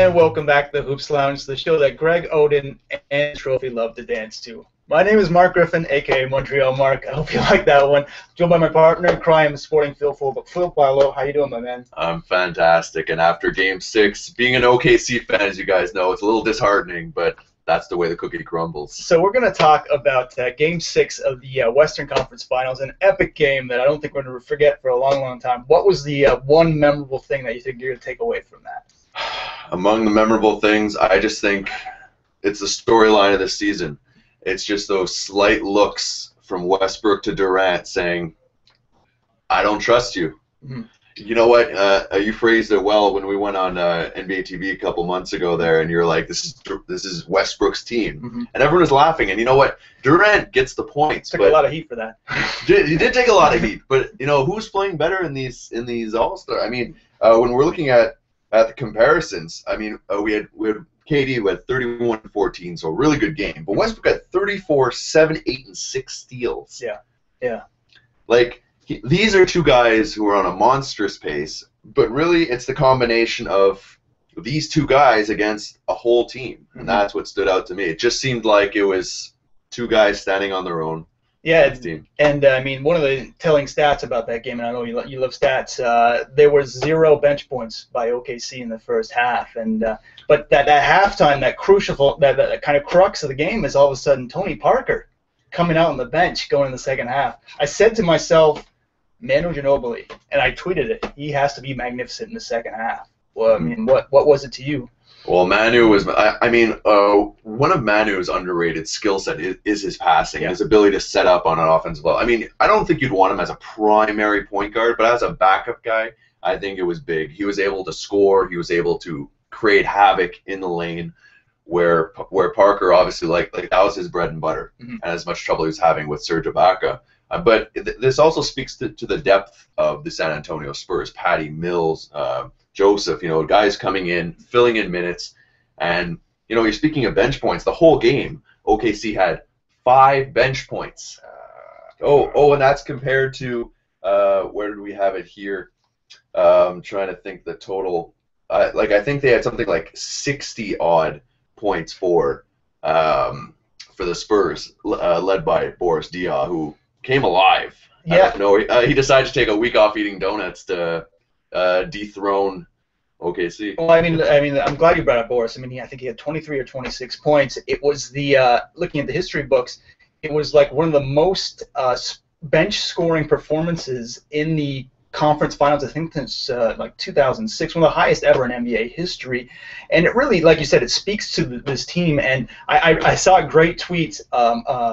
And welcome back to the Hoops Lounge, the show that Greg Oden and Trophy love to dance to. My name is Marc Griffin, a.k.a. Montreal Marc. I hope you like that one. Joined by my partner in crime, sporting Phil Boileau. How you doing, my man? I'm fantastic. And after Game 6, being an OKC fan, as you guys know, it's a little disheartening, but that's the way the cookie crumbles. So we're going to talk about Game 6 of the Western Conference Finals, an epic game that I don't think we're going to forget for a long, long time. What was the one memorable thing that you think you're going to take away from that? Among the memorable things, I just think it's the storyline of the season. It's just those slight looks from Westbrook to Durant saying, I don't trust you. Mm-hmm. You know what? You phrased it well when we went on NBA TV a couple months ago there, and you're like, this is Westbrook's team. Mm-hmm. And everyone was laughing. And you know what? Durant gets the points. Took a lot of heat for that. He did take a lot of heat. But, you know, who's playing better in these All-Star? I mean, when we're looking at the comparisons, I mean, we had KD with 31-14, so a really good game. But Westbrook had 34, 7, 8, and 6 steals. Yeah. Like, these are two guys who are on a monstrous pace, but really it's the combination of these two guys against a whole team, and that's what stood out to me. It just seemed like it was two guys standing on their own. Yeah, and I mean, one of the telling stats about that game, and I know you love stats, there was 0 bench points by OKC in the first half, and but that halftime, that crucial, that kind of crux of the game is all of a sudden Tony Parker coming out on the bench going in the second half. I said to myself, Manu Ginobili, and I tweeted it, he has to be magnificent in the second half. Well, I mean, what was it to you? Well, Manu was, I mean, one of Manu's underrated skill set is his passing, his ability to set up on an offensive level. I mean, I don't think you'd want him as a primary point guard, but as a backup guy, I think it was big. He was able to score. He was able to create havoc in the lane, where Parker obviously like that was his bread and butter, and as much trouble he was having with Serge Ibaka. But this also speaks to the depth of the San Antonio Spurs. Patty Mills, Joseph, you know, guys coming in, filling in minutes. And, you know, you're speaking of bench points. The whole game, OKC had 5 bench points. And that's compared to, where did we have it here? I'm trying to think the total. I think they had something like 60-odd points for the Spurs, led by Boris Diaw, who came alive. Yeah. I don't know. He decided to take a week off eating donuts to dethrone OKC. Well, I mean, I'm glad you brought up Boris. I mean, I think he had 23 or 26 points. It was looking at the history books, it was like one of the most bench scoring performances in the conference finals. I think since like 2006, one of the highest ever in NBA history. And it really, like you said, it speaks to this team. And I saw a great tweet,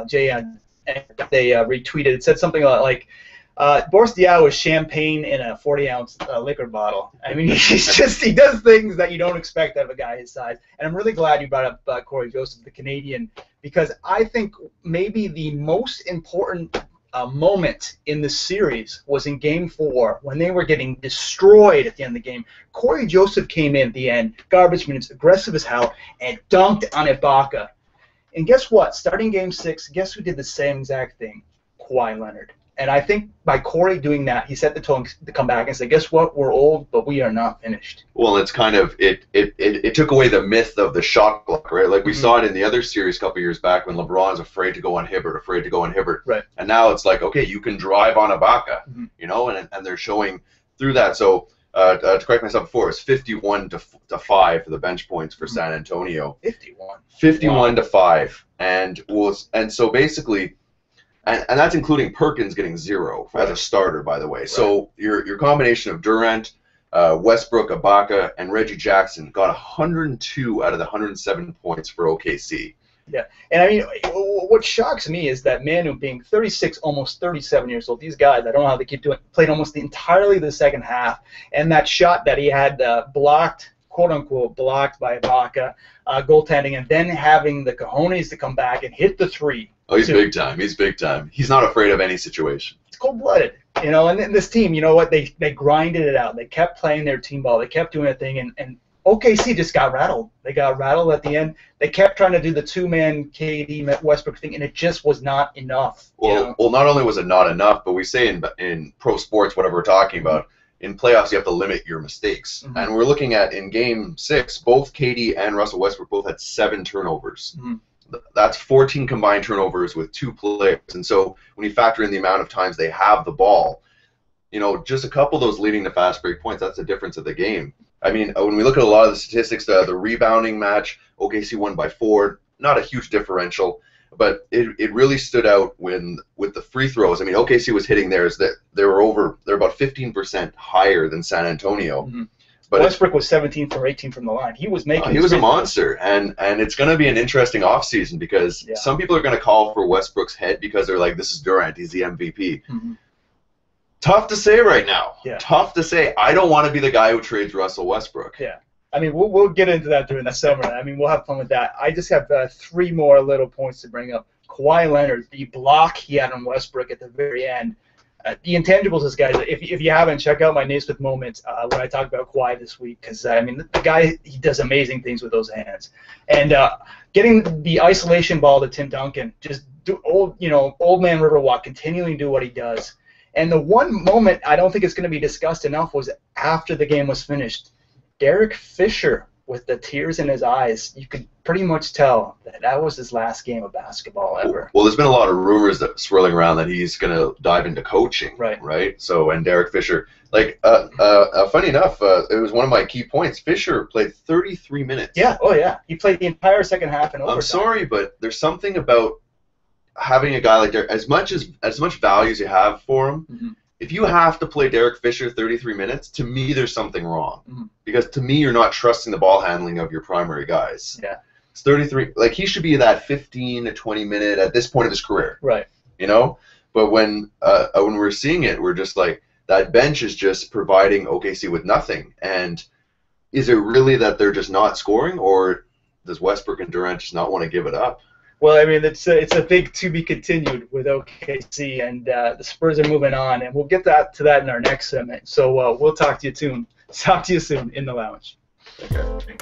Jay, and they retweeted. It said something like, Boris Diaw is champagne in a 40-ounce liquor bottle. I mean, he does things that you don't expect out of a guy his size. And I'm really glad you brought up Cory Joseph, the Canadian, because I think maybe the most important moment in the series was in Game 4 when they were getting destroyed at the end of the game. Cory Joseph came in at the end, garbage minutes, aggressive as hell, and dunked on Ibaka. And guess what? Starting Game 6, guess who did the same exact thing? Kawhi Leonard. And I think by Cory doing that, he set the tone to come back and say, guess what? We're old, but we are not finished. Well, it's kind of, it took away the myth of the shot clock, right? Like we saw it in the other series a couple years back when LeBron's afraid to go on Hibbert. Right. And now it's like, okay, you can drive on Ibaka, you know, and they're showing through that. So to correct myself before, it's 51 to 5 for the bench points for San Antonio. 51 to 5. And so basically, and that's including Perkins getting 0 as a starter, by the way. Right. So your combination of Durant, Westbrook, Ibaka, and Reggie Jackson got 102 out of the 107 points for OKC. Yeah, and I mean, what shocks me is that Manu being 36, almost 37 years old, these guys, I don't know how they keep doing, played almost entirely the second half, and that shot that he had blocked, quote-unquote, blocked by Ibaka, goaltending, and then having the cojones to come back and hit the 3. Oh, he's big time. He's big time. He's not afraid of any situation. It's cold-blooded, you know. And this team, you know what? They grinded it out. They kept playing their team ball. They kept doing their thing, and OKC just got rattled. They got rattled at the end. They kept trying to do the two-man KD Westbrook thing, and it just was not enough. Well, not only was it not enough, but we say in pro sports, whatever we're talking about, in playoffs you have to limit your mistakes. Mm-hmm. And we're looking at in Game 6, both KD and Russell Westbrook both had 7 turnovers. Mm-hmm. That's 14 combined turnovers with 2 players. And so when you factor in the amount of times they have the ball, you know, just a couple of those leading to fast break points, that's the difference of the game. I mean, when we look at a lot of the statistics, the rebounding match, OKC won by 4, not a huge differential, but it really stood out with the free throws. I mean, OKC was hitting theirs, that they're about 15% higher than San Antonio. Mm-hmm. But Westbrook was 17 for 18 from the line. He was making. He was a monster, and it's going to be an interesting offseason because some people are going to call for Westbrook's head because they're like, this is Durant, he's the MVP. Mm-hmm. Tough to say right now. Yeah. Tough to say. I don't want to be the guy who trades Russell Westbrook. Yeah. I mean, we'll get into that during the summer. I mean, we'll have fun with that. I just have 3 more little points to bring up. Kawhi Leonard, the block he had on Westbrook at the very end. The intangibles, this guy. If you haven't, check out my Naismith moments when I talk about Kawhi this week, because I mean, the guy, he does amazing things with those hands. And getting the isolation ball to Tim Duncan, just do old man Riverwalk, continuing to do what he does. And the one moment I don't think it's going to be discussed enough was after the game was finished. Derek Fisher, with the tears in his eyes, you could pretty much tell that was his last game of basketball ever. Well, there's been a lot of rumors that swirling around that he's going to dive into coaching, right? So, and Derek Fisher, like, funny enough, it was one of my key points. Fisher played 33 minutes. Yeah, oh yeah, he played the entire second half in overtime. I'm sorry, but there's something about having a guy like Derek, as much value as you have for him. Mm-hmm. If you have to play Derek Fisher 33 minutes, to me there's something wrong. Mm-hmm. Because to me you're not trusting the ball handling of your primary guys. Yeah. It's 33. Like, he should be that 15 to 20 minute at this point of his career. Right. You know? But when we're seeing it, we're just like, that bench is just providing OKC with nothing. And is it really that they're just not scoring, or does Westbrook and Durant just not want to give it up? Well, I mean, it's a big to be continued with OKC, and the Spurs are moving on, and we'll get to that in our next segment. So we'll talk to you soon. Talk to you soon in the lounge. Okay.